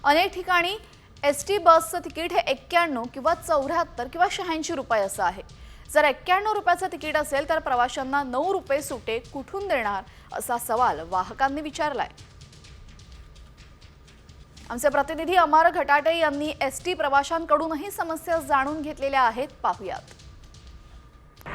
अनेक ठिकाणी एसटी बसचं तिकीट हे 91 किंवा 74 किंवा 86 रुपये असं आहे। जर 91 रुपयाचं तिकीट असेल तर प्रवाशांना 9 रुपये सुटे कुठून देणार असा सवाल वाहकांनी विचारलाय। आमचे प्रतिनिधी अमर घटाटे यांनी एसटी प्रवाशांकडूनही समस्या जाणून घेतलेल्या आहेत, पाहूयात।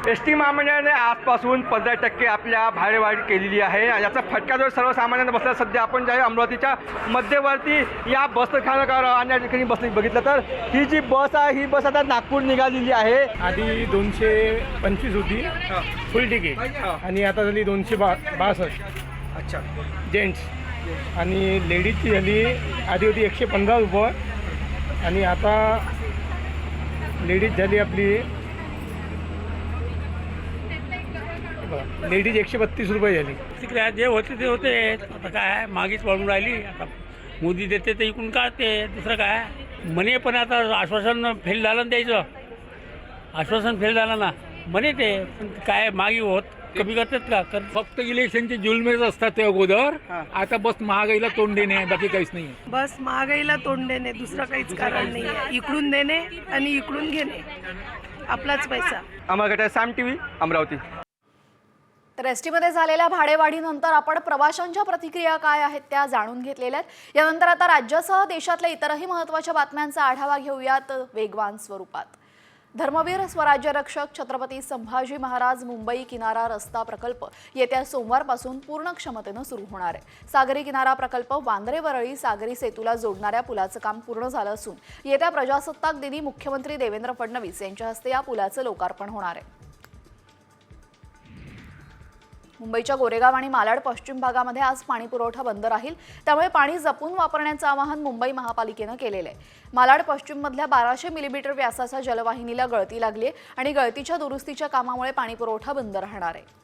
एसटी महामंडळाने आजपासून 15% आपल्या भाडेवाढ केलेली आहे। याचा फटका जो सर्वसामान्यांना बसला। सध्या आपण ज्या अमरावतीच्या मध्यवर्ती या बस स्थानकावर आणि या ठिकाणी बघितलं तर ही जी बस आहे ही बस आता नागपूर निघालेली आहे। आधी 225 होती फुल तिकीट आणि आता झाली 262। अच्छा, जेंट्स आणि लेडीजची झाली आधी होती 115 रुपये आणि आता लेडीज झाली आपली लेडीज 132 रुपये झाली। तिकडे जे होते ते होते, आता काय मागीच वाढून राहिली। आता मोदी देते ते इकडून काढते, दुसरं काय म्हणे। पण आता आश्वासन फेल झालं ना द्यायचं, आश्वासन फेल झालं ना म्हणे ते, पण काय मागे होत कमी करतात का? फक्त इलेक्शनचे जुलमेच असतात ते अगोदर। आता बस महागाईला तोंड देणे, बाकी काहीच नाही। बस महागाईला तोंड देणे, दुसरं काहीच कारण नाही आहे। इकडून देणे आणि इकडून घेणे, आपलाच पैसा। अमर घटाटे, साम टीव्ही, अमरावती। तर एसटीमध्ये झालेल्या भाडेवाढीनंतर आपण प्रवाशांच्या प्रतिक्रिया काय आहेत त्या जाणून घेतलेल्या आहेत। यानंतर आता राज्यासह देशातल्या इतरही महत्त्वाच्या बातम्यांचा आढावा घेऊयात वेगवान स्वरूपात। धर्मवीर स्वराज्य रक्षक छत्रपती संभाजी महाराज मुंबई किनारा रस्ता प्रकल्प येत्या सोमवारपासून पूर्ण क्षमतेने सुरू होणार आहे। सागरी किनारा प्रकल्प वांद्रे वरळी सागरी सेतूला जोडणाऱ्या पुलाचं काम पूर्ण झालं असून येत्या प्रजासत्ताक दिनी मुख्यमंत्री देवेंद्र फडणवीस यांच्या हस्ते या पुलाचं लोकार्पण होणार आहे। मुंबईच्या गोरेगाव आणि मालाड पश्चिम भागामध्ये आज पाणी पुरवठा बंद राहील, त्यामुळे पाणी जपून वापरण्याचं आवाहन मुंबई महापालिकेनं केलेलं आहे। मालाड पश्चिम मधल्या 1200 मिलीमीटर व्यासाच्या जलवाहिनीला गळती लागली आहे आणि गळतीच्या दुरुस्तीच्या कामामुळे पाणी पुरवठा बंद राहणार आहे।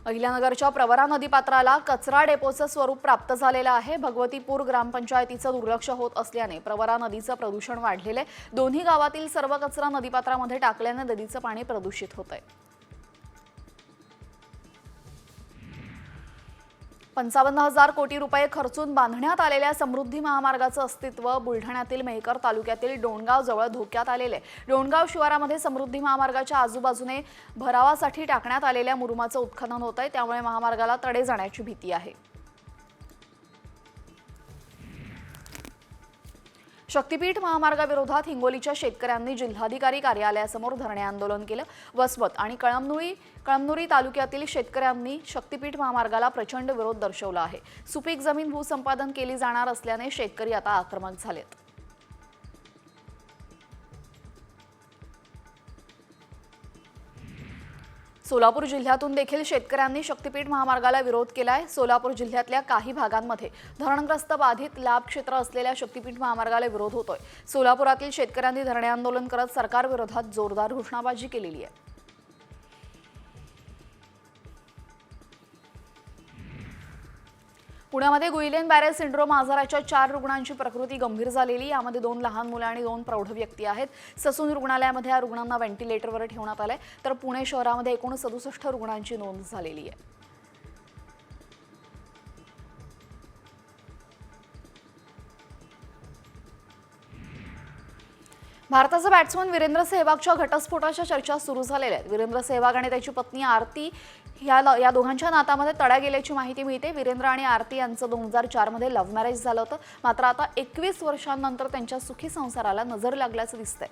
अहिल्यानगरच्या प्रवरा नदीपात्राला कचरा डेपोचं स्वरूप प्राप्त झालेलं आहे। भगवतीपूर ग्रामपंचायतीचं दुर्लक्ष होत असल्याने प्रवरा नदीचं प्रदूषण वाढलेलं आहे। दोन्ही गावातील सर्व कचरा नदीपात्रामध्ये टाकल्याने नदीचं पाणी प्रदूषित होत आहे। 55,000 कोटी रुपये खर्चून बांधण्यात आलेल्या समृद्धी महामार्गाचं अस्तित्व बुलढाण्यातील मेहकर तालुक्यातील डोणगाव जवळ धोक्यात आलेले आहे। डोणगाव शिवारामध्ये समृद्धी महामार्गाच्या आजूबाजूने भरावासाठी टाकण्यात आलेल्या मुरुमाचं उत्खनन होत आहे, त्यामुळे महामार्गाला तडे जाण्याची भीती आहे। शक्तीपीठ महामार्गाविरोधात हिंगोलीच्या शेतकऱ्यांनी जिल्हाधिकारी कार्यालयासमोर धरणे आंदोलन केलं। वसमत आणि कळमनुरी तालुक्यातील शेतकऱ्यांनी शक्तीपीठ महामार्गाला प्रचंड विरोध दर्शवला आहे। सुपीक जमीन भूसंपादन केली जाणार असल्याने शेतकरी आता आक्रमक झालेत। सोलापूर जिल्ह्यातून देखील शेतकऱ्यांनी शक्तीपीठ महामार्गाला विरोध केलाय। सोलापूर जिल्ह्यातल्या काही भागांमध्ये धरणग्रस्त बाधित लाभ क्षेत्र असलेल्या शक्तीपीठ महामार्गाला विरोध होतोय। सोलापुरातील शेतकऱ्यांनी धरणे आंदोलन करत सरकारविरोधात जोरदार घोषणाबाजी केलेली आहे। पुण्यामध्ये गुइलेन बॅरे सिंड्रोम आजाराच्या 4 रुग्णांची प्रकृती गंभीर झालेली। यामध्ये 2 लहान मुलं आणि 2 प्रौढ व्यक्ती आहेत। ससून रुग्णालयामध्ये या रुग्णांना व्हेंटिलेटरवर ठेवण्यात आलंय, तर पुणे शहरामध्ये एकूण 67 रुग्णांची नोंद झालेली आहे। भारताचा बॅट्समन वीरेंद्र सेहवागच्या घटस्फोटाच्या चर्चा सुरू झालेल्या आहेत। वीरेंद्र सेहवाग आणि त्याची पत्नी आरती या दोघांच्या नात्यामध्ये तडा गेल्याची माहिती मिळते। वीरेंद्र आणि आरती यांचं 2004 मध्ये लव्ह मॅरेज झालं होतं, मात्र आता 21 वर्षांनंतर त्यांच्या सुखी संसाराला नजर लागल्याचं दिसतंय।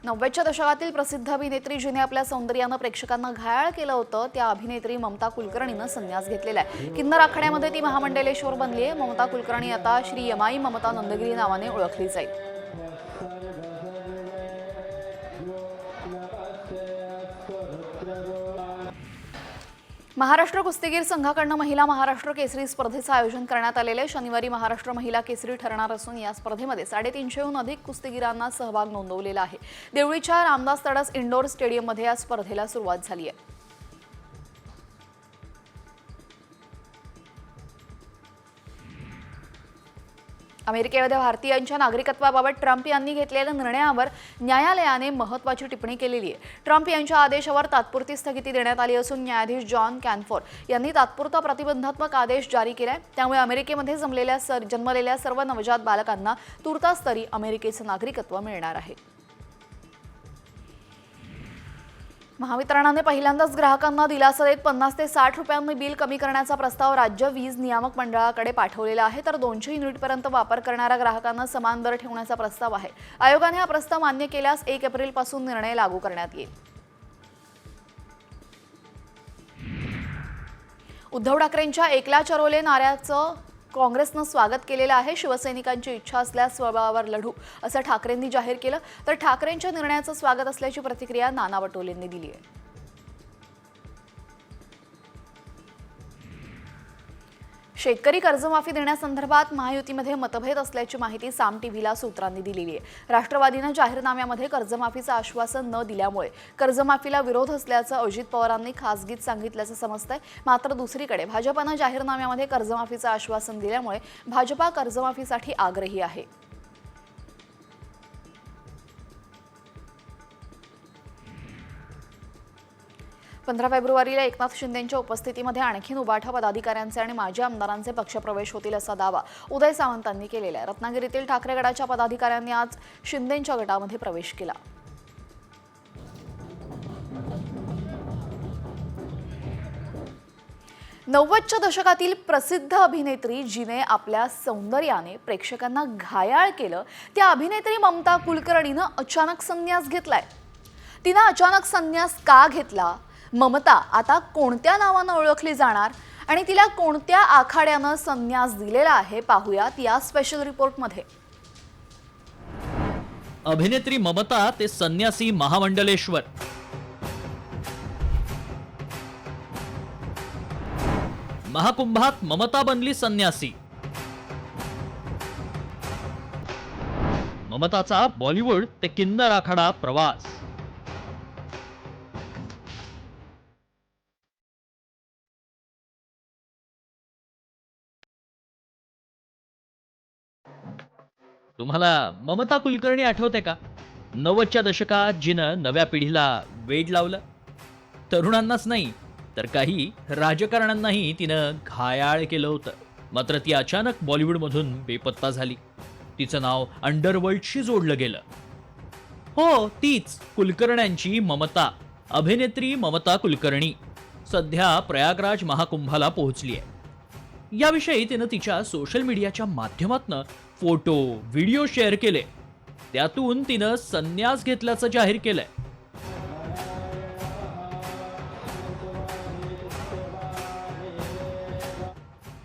नव्वदच्या दशकातील प्रसिद्ध अभिनेत्री जिने आपल्या सौंदर्यानं प्रेक्षकांना घायाळ केलं होतं, त्या अभिनेत्री ममता कुलकर्णीनं संन्यास घेतलेला आहे। किन्नर आखाड्यामध्ये ती महामंडलेश्वर बनली आहे। ममता कुलकर्णी आता श्री यमाई ममता नंदगिरी नावाने ओळखली जाईल। महाराष्ट्र कुस्तीगीर संघाकडून महिला महाराष्ट्र केसरी स्पर्धेचं आयोजन करण्यात आलेले आहे। शनिवारी महाराष्ट्र महिला केसरी ठरणार असून या स्पर्धेमध्ये 350हून अधिक कुस्तीगीरांना सहभाग नोंदवलेला आहे। देवळीच्या रामदास तडस इंडोर स्टेडियममध्ये या स्पर्धेला सुरुवात झाली आहे। अमेरिकेमध्ये भारतीयांच्या नागरिकत्वाबाबत ट्रम्प यांनी घेतलेल्या निर्णयावर न्यायालयाने महत्त्वाची टिप्पणी केलेली आहे. ट्रम्प यांच्या आदेशावर तात्पुरती स्थगिती देण्यात आली असून न्यायाधीश जॉन कॅनफोर यांनी तात्पुरता प्रतिबंधात्मक आदेश जारी केलाय. त्यामुळे अमेरिकेमध्ये जन्मलेल्या सर्व नवजात बालकांना तुर्तास तरी अमेरिकेचं नागरिकत्व मिळणार आहे. महावितरणाने पहिल्यांदाच ग्राहकांना दिलासा देत 50 ते 60 रुपयांनी बिल कमी करण्याचा प्रस्ताव राज्य वीज नियामक मंडळाकडे पाठवलेला आहे. तर 200 युनिटपर्यंत वापर करणाऱ्या ग्राहकांना समान दर ठेवण्याचा प्रस्ताव आहे. आयोगाने हा प्रस्ताव मान्य केल्यास 1 एप्रिलपासून निर्णय लागू करण्यात येईल. उद्धव ठाकरेंच्या एकला चरोले नाऱ्याचं काँग्रेसनं स्वागत केलेलं आहे. शिवसैनिकांची इच्छा असल्यास स्वबळावर लढू असं ठाकरेंनी जाहीर केलं. तर ठाकरेंच्या निर्णयाचं स्वागत असल्याची प्रतिक्रिया नाना पटोलेंनी दिली आहे. शेतकरी कर्जमाफी देण्यासंदर्भात महायुतीमध्ये मतभेद असल्याची माहिती साम टीव्हीला सूत्रांनी दिलेली आहे. राष्ट्रवादीनं जाहीरनाम्यामध्ये कर्जमाफीचं आश्वासन न दिल्यामुळे कर्जमाफीला विरोध असल्याचं अजित पवारांनी खासगीत सांगितल्याचं समजतंय. मात्र दुसरीकडे भाजपनं जाहीरनाम्यामध्ये कर्जमाफीचं आश्वासन दिल्यामुळे भाजपा कर्जमाफीसाठी आग्रही आहे. पंधरा फेब्रुवारीला एकनाथ शिंदेंच्या उपस्थितीमध्ये आणखीन उबाठा पदाधिकाऱ्यांचे आणि माजी आमदारांचे पक्षप्रवेश होतील असा दावा उदय सामंतांनी केलेला आहे. रत्नागिरीतील ठाकरे गटाच्या पदाधिकाऱ्यांनी आज शिंदेंच्या गटामध्ये प्रवेश केला. नव्वदच्या दशकातील प्रसिद्ध अभिनेत्री जिने आपल्या सौंदर्याने प्रेक्षकांना घायाळ केलं, त्या अभिनेत्री ममता कुलकर्णीनं अचानक संन्यास घेतलाय. तिनं अचानक संन्यास का घेतला, ममता आता कोणत्या नावानं ओळखली जाणार आणि तिला कोणत्या आखाड्यानं संन्यास दिलेला आहे, पाहूयात या स्पेशल रिपोर्टमध्ये. अभिनेत्री ममता ते संन्यासी महामंडलेश्वर. महाकुंभात ममता बनली संन्यासी. ममताचा बॉलिवूड ते किन्नर आखाडा प्रवास. तुम्हाला ममता कुलकर्णी आठवते का? 90च्या दशकात जिनं नव्या पिढीला वेड लावलं. तरुणांनाच नाही तर काही राजकारण्यांनाही तिनं घायाळ केलं होतं. मात्र ती अचानक बॉलिवूडमधून बेपत्ता झाली. तिचं नाव अंडरवर्ल्डशी जोडलं गेलं. हो, तीच कुलकर्ण्यांची ममता. अभिनेत्री ममता कुलकर्णी सध्या प्रयागराज महाकुंभाला पोहोचली आहे. याविषयी तिनं तिच्या सोशल मीडियाच्या माध्यमातून फोटो व्हिडिओ शेअर केले. त्यातून तिनं संन्यास घेतल्याचं जाहीर केलंय.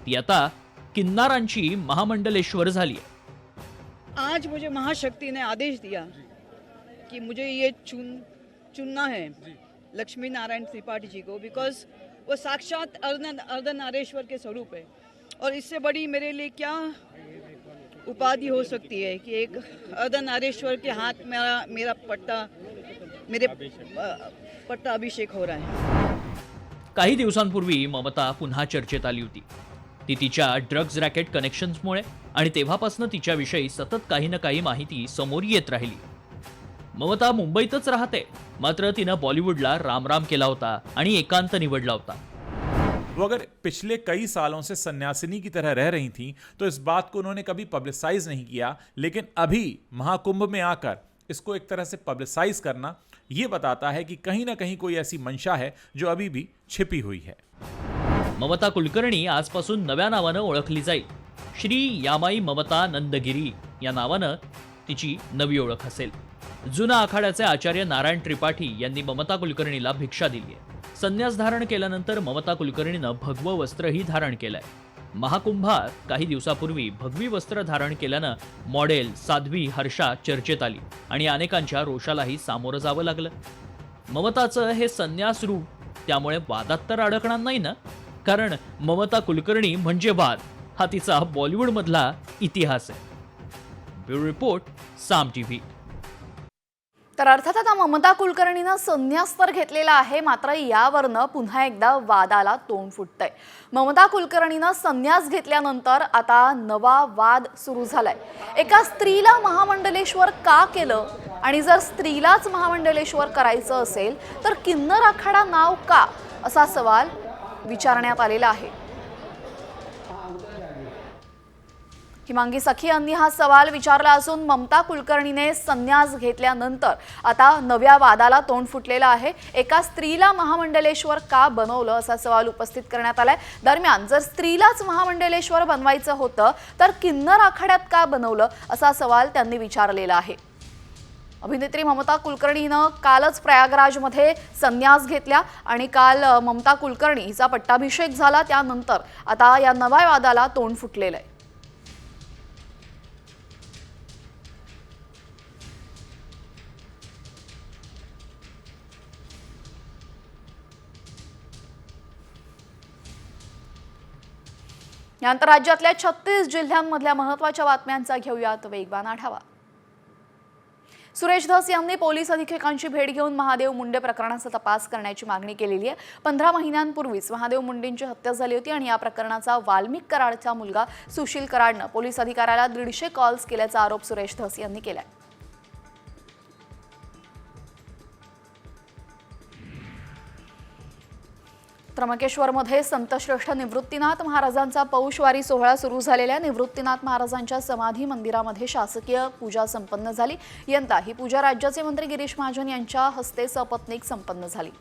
ती आता किन्नारांची महामंडलेश्वर झाली आहे. आज मुझे महाशक्ति ने आदेश दिया कि मुझे ये चुनना है लक्ष्मी नारायण त्रिपाठी जी को, बिकॉज वो साक्षात अर्धनारेश्वर के स्वरूप है. और इससे बड़ी मेरे लिए क्या उपाधि हो सकती है कि एक अर्धनारेश्वर के हाथ मेरा पट्टा अभिषेक हो रहा है. काही दिवसांपूर्वी ममता पुन्हा चर्चेत आली होती. ती तिच्या ड्रग्ज रॅकेट कनेक्शन्समुळे आणि तेव्हापासून तिच्याविषयी सतत काही ना काही माहिती समोर येत राहिली. ममता मुंबईतच राहते, मात्र तिनं बॉलिवूडला रामराम केला होता आणि एकांत निवडला होता. वो अगर पिछले कई सालों से सन्यासिनी की तरह रह रही थीं तो इस बात को उन्होंने कभी पब्लिसाइज नहीं किया, लेकिन अभी महाकुंभ में आकर इसको एक तरह से पब्लिसाइज करना ये बताता है कि कहीं ना कहीं कोई ऐसी मंशा है जो अभी भी छिपी हुई है. ममता कुलकर्णी आजपासून नव्या नावानं ओळखली जाईल. श्री यामाई ममता नंदगिरी या नावानं तिची नवी ओळख असेल. जुना आखाड्याचे आचार्य नारायण त्रिपाठी यांनी ममता कुलकर्णीला भिक्षा दिली आहे. संन्यास धारण केल्यानंतर ममता कुलकर्णीनं भगवं वस्त्रही धारण केलंय. महाकुंभात काही दिवसापूर्वी भगवी वस्त्र धारण केल्यानं मॉडेल साध्वी हर्षा चर्चेत आली आणि अनेकांच्या रोषालाही सामोरं जावं लागलं. ममताचं हे संन्यास रूप त्यामुळे वादात तर अडकणार नाही ना, कारण ममता कुलकर्णी म्हणजे वाद हा तिचा बॉलिवूडमधला इतिहास आहे. ब्युरो रिपोर्ट, साम टीव्ही. तर अर्थात आता ममता कुलकर्णीनं संन्यास तर घेतलेला आहे, मात्र यावरनं पुन्हा एकदा वादाला तोंड फुटतंय. ममता कुलकर्णीनं संन्यास घेतल्यानंतर आता नवा वाद सुरू झालाय. एका स्त्रीला महामंडलेश्वर का केलं आणि जर स्त्रीलाच महामंडलेश्वर करायचं असेल तर किन्नर आखाडा नाव का, असा सवाल विचारण्यात आलेला आहे. हिमांगी सखी यांनी हा सवाल विचारला असून ममता कुलकर्णीने संन्यास घेतल्यानंतर आता नव्या वादाला तोंड फुटलेलं आहे. एका स्त्रीला महामंडलेश्वर का बनवलं, असा सवाल उपस्थित करण्यात आलाय. दरम्यान जर स्त्रीलाच महामंडलेश्वर बनवायचं होतं तर किन्नर आखाड्यात का बनवलं, असा सवाल त्यांनी विचारलेला आहे. अभिनेत्री ममता कुलकर्णीनं कालच प्रयागराजमध्ये संन्यास घेतला आणि काल ममता कुलकर्णी हिचा पट्टाभिषेक झाला. त्यानंतर आता या नव्या वादाला तोंड फुटलेलं आहे. यानंतर राज्यातल्या 36 जिल्ह्यांमधल्या महत्त्वाच्या बातम्यांचा घेऊयात वेगवान आढावा. सुरेश धस यांनी पोलीस अधीक्षकांची भेट घेऊन महादेव मुंडे प्रकरणाचा तपास करण्याची मागणी केलेली आहे. 15 महिन्यांपूर्वीच महादेव मुंडेंची हत्या झाली होती आणि या प्रकरणाचा वाल्मिक कराडचा मुलगा सुशील कराडनं पोलीस अधिकाऱ्याला 150 कॉल्स केल्याचा आरोप सुरेश धस यांनी केलाय. त्र्यंबकेश्वरमध्ये संतश्रेष्ठ निवृत्तीनाथ महाराजांचा पौषवारी सोहळा सुरू झालेल्या निवृत्तीनाथ महाराजांच्या समाधी मंदिरामध्ये शासकीय पूजा संपन्न झाली. यंदा ही पूजा राज्याचे मंत्री गिरीश महाजन यांच्या हस्ते सपत्नीक संपन्न झाली.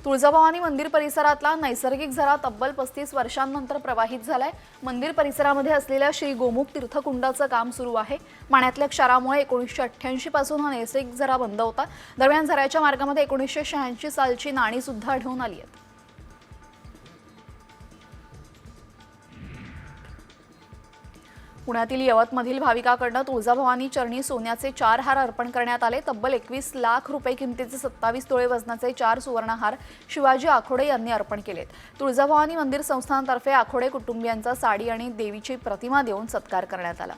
तुळजाभवानी मंदिर परिसरातला नैसर्गिक झरा तब्बल 35 वर्षांनंतर प्रवाहित झालाय. मंदिर परिसरामध्ये असलेल्या श्री गोमुख तीर्थकुंडाचं काम सुरू आहे. पाण्यातल्या क्षारामुळे 1988 पासून हा नैसर्गिक झरा बंद होता. दरम्यान झऱ्याच्या मार्गामध्ये 1986 सालची नाणी सुद्धा आढळून आली आहेत. पुण्यातील यवतमधील भाविकाकडनं तुळजाभवानी चरणी सोन्याचे 4 हार अर्पण करण्यात आले. तब्बल 21 लाख रुपये किमतीचे 27 तोळे वजनाचे 4 सुवर्णहार शिवाजी आखोडे यांनी अर्पण केलेत. तुळजाभवानी मंदिर संस्थानातर्फे आखोडे कुटुंबियांचा साडी आणि देवीची प्रतिमा देऊन सत्कार करण्यात आला.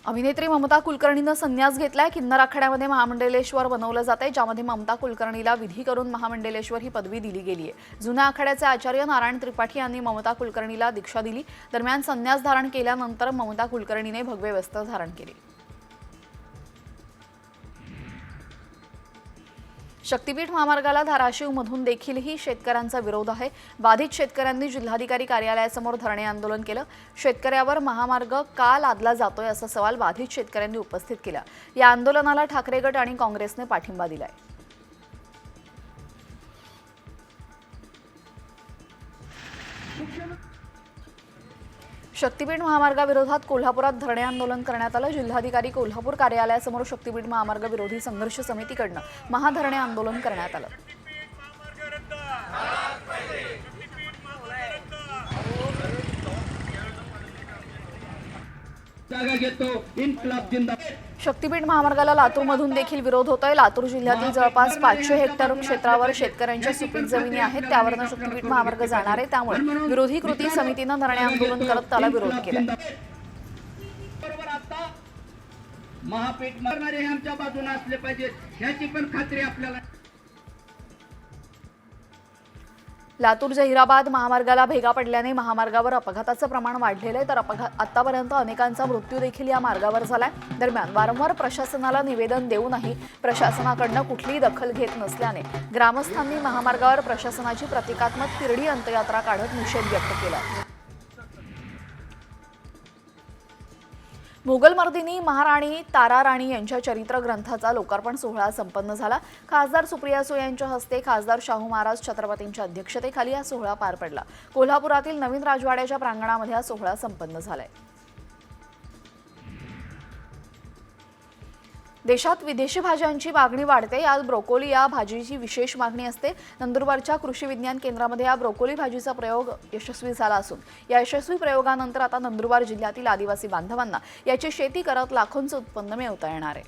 अभिनेत्री ममता कुलकर्णीनं संन्यास घेतलाय. किन्नर आखाड्यामध्ये महामंडलेश्वर बनवलं जातंय, ज्यामध्ये ममता कुलकर्णीला विधी करून महामंडलेश्वर ही पदवी दिली गेली आहे. जुन्या आखाड्याचे आचार्य नारायण त्रिपाठी यांनी ममता कुलकर्णीला दीक्षा दिली. दरम्यान संन्यास धारण केल्यानंतर ममता कुलकर्णीने भगवे वस्त्र धारण केले. शक्तीपीठ महामार्गाला धाराशिवमधून देखीलही शेतकऱ्यांचा विरोध आहे. बाधित शेतकऱ्यांनी जिल्हाधिकारी कार्यालयासमोर धरणे आंदोलन केलं. शेतकऱ्यावर महामार्ग का लादला जातोय असा सवाल बाधित शेतकऱ्यांनी उपस्थित केला. या आंदोलनाला ठाकरे गट आणि काँग्रेसने पाठिंबा दिलाय. शक्तीपीठ महामार्गाविरोधात कोल्हापुरात धरणे आंदोलन करण्यात आलं. जिल्हाधिकारी कोल्हापूर कार्यालयासमोर शक्तीपीठ महामार्ग विरोधी संघर्ष समितीकडनं महाधरणे आंदोलन करण्यात आलं. शक्तीपीठ महामार्गाला लातूरमधून देखील विरोध होतोय. लातूर जिल्ह्यातील जवळपास 500 हेक्टर क्षेत्रावर शेतकऱ्यांच्या सुपीक जमिनी आहेत, त्यावरनं शक्तीपीठ महामार्ग जाणार आहे. त्यामुळे विरोधी कृती समितीनं धरणे आंदोलन करत त्याला विरोध केला. महापीठ मारणारे आमच्या बाजूने असले पाहिजे ह्याची पण खात्री आपल्याला. लातूर जहिराबाद महामार्गाला भेगा पडल्याने महामार्गावर अपघाताचं प्रमाण वाढलेलं आहे. तर आतापर्यंत अनेकांचा मृत्यू देखील या मार्गावर झालाय. दरम्यान वारंवार प्रशासनाला निवेदन देऊनही प्रशासनाकडनं कुठलीही दखल घेत नसल्याने ग्रामस्थांनी महामार्गावर प्रशासनाची प्रतिकात्मक तिरडी अंत्ययात्रा काढत निषेध व्यक्त केला. मोगलमर्दिनी महाराणी तारा राणी यांच्या चरित्र ग्रंथाचा लोकार्पण सोहळा संपन्न झाला. खासदार सुप्रिया सुळे यांच्या हस्ते खासदार शाहू महाराज छत्रपतींच्या अध्यक्षतेखाली हा सोहळा पार पडला. कोल्हापुरातील नवीन राजवाड्याच्या प्रांगणामध्ये हा सोहळा संपन्न झालाय. देशात विदेशी भाज्यांची मागणी वाढते. यात ब्रोकोली या भाजीची विशेष मागणी असते. नंदुरबारच्या कृषी विज्ञान केंद्रामध्ये या ब्रोकोली भाजीचा प्रयोग यशस्वी झाला असून या यशस्वी प्रयोगानंतर आता नंदुरबार जिल्ह्यातील आदिवासी बांधवांना याची शेती करत लाखोंचं उत्पन्न मिळवता येणार आहे.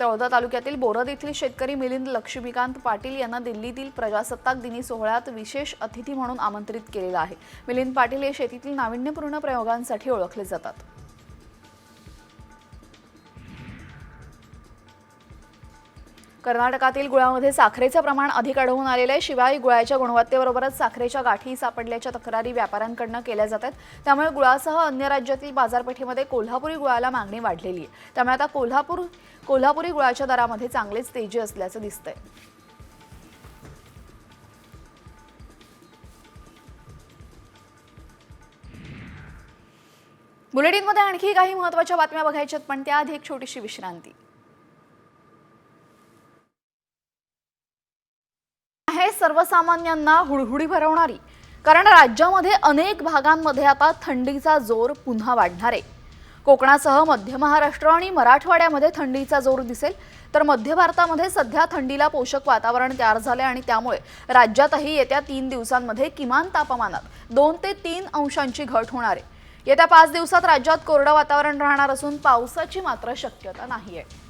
तळोदा तालुक्यातील बोरद येथील शेतकरी मिलिंद लक्ष्मीकांत पाटील यांना दिल्लीतील प्रजासत्ताक दिनी सोहळ्यात विशेष अतिथी म्हणून आमंत्रित केलेलं आहे. मिलिंद पाटील हे शेतीतील नाविन्यपूर्ण प्रयोगांसाठी ओळखले जातात. कर्नाटकातील गुळामध्ये साखरेचं प्रमाण अधिक आढळून आलेलं आहे. शिवाय गुळाच्या गुणवत्तेबरोबरच साखरेच्या गाठी सापडल्याच्या तक्रारी व्यापाऱ्यांकडून केल्या जातात. त्यामुळे गुळासह अन्य राज्यातील बाजारपेठेमध्ये कोल्हापुरी गुळाला मागणी वाढलेली आहे. त्यामुळे आता कोल्हापुरी गुळाच्या दरामध्ये चांगलीच तेजी असल्याचं दिसतंय. बुलेटिनमध्ये आणखी काही महत्त्वाच्या बातम्या बघायच्यात, पण त्याआधी एक छोटीशी विश्रांती. हे सर्वसामान्यांना हुडहुडी भरवणारी, कारण राज्यामध्ये अनेक भागांमध्ये आता थंडीचा जोर पुन्हा वाढणार आहे. कोकणासह मध्य महाराष्ट्र आणि मराठवाड्यामध्ये थंडीचा जोर दिसेल, तर मध्य भारतामध्ये सध्या थंडीला पोषक वातावरण तयार झाले आणि त्यामुळे राज्यातही येत्या 3 दिवसांमध्ये किमान तापमानात 2 ते 3 अंशांची घट होणार आहे. येत्या 5 दिवसात राज्यात कोरडं वातावरण राहणार असून पावसाची मात्र शक्यता नाही आहे.